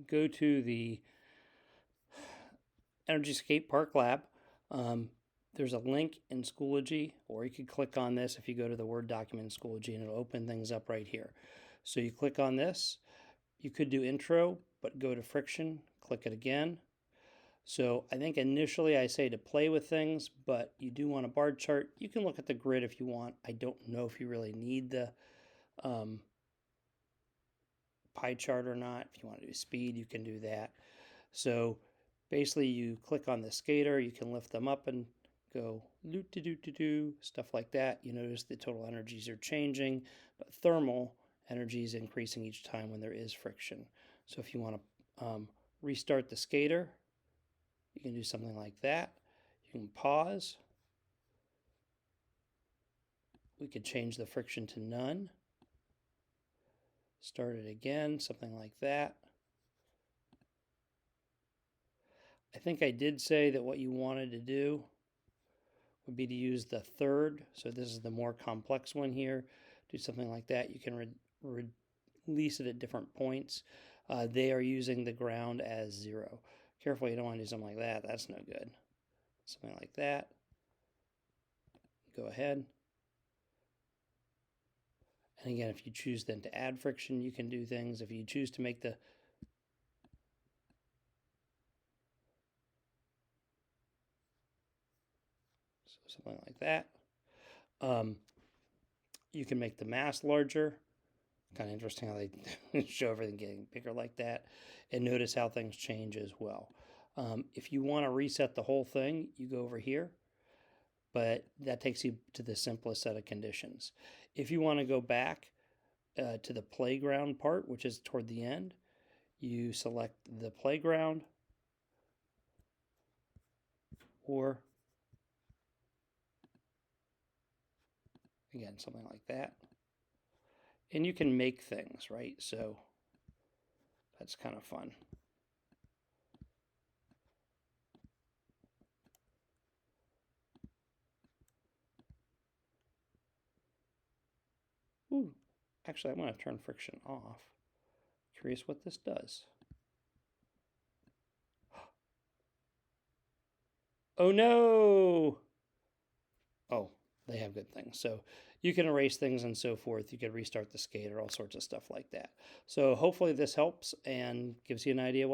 go to the Energy Skate Park Lab. There's a link in Schoology, or you could click on this if you go to the Word document in Schoology, and it'll open things up right here. So you click on this. You could do intro, but go to friction, click it again. So I think initially I say to play with things, but you do want a bar chart. You can look at the grid if you want. I don't know if you really need the pie chart or not. If you want to do speed, you can do that. So basically you click on the skater, you can lift them up and go loot-de-doo-de-doo, stuff like that. You notice the total energies are changing, but thermal energy is increasing each time when there is friction. So if you want to restart the skater, you can do something like that. You can pause. We could change the friction to none. Start it again, something like that. I think I did say that what you wanted to do would be to use the third. So this is the more complex one here. Do something like that. You can release it at different points. They are using the ground as 0. Careful, you don't want to do something like that. That's no good. Something like that. Go ahead. And again, if you choose then to add friction, you can do things. If you choose to make the something like that. You can make the mass larger. Kind of interesting how they show everything getting bigger like that. And notice how things change as well. If you want to reset the whole thing, you go over here. But that takes you to the simplest set of conditions. If you want to go back to the playground part, which is toward the end, you select the playground, or again, something like that. And you can make things, right? So that's kind of fun. Ooh, actually, I'm going to turn friction off. Curious what this does. Oh no! Oh, they have good things. So you can erase things and so forth. You can restart the skater, all sorts of stuff like that. So hopefully this helps and gives you an idea what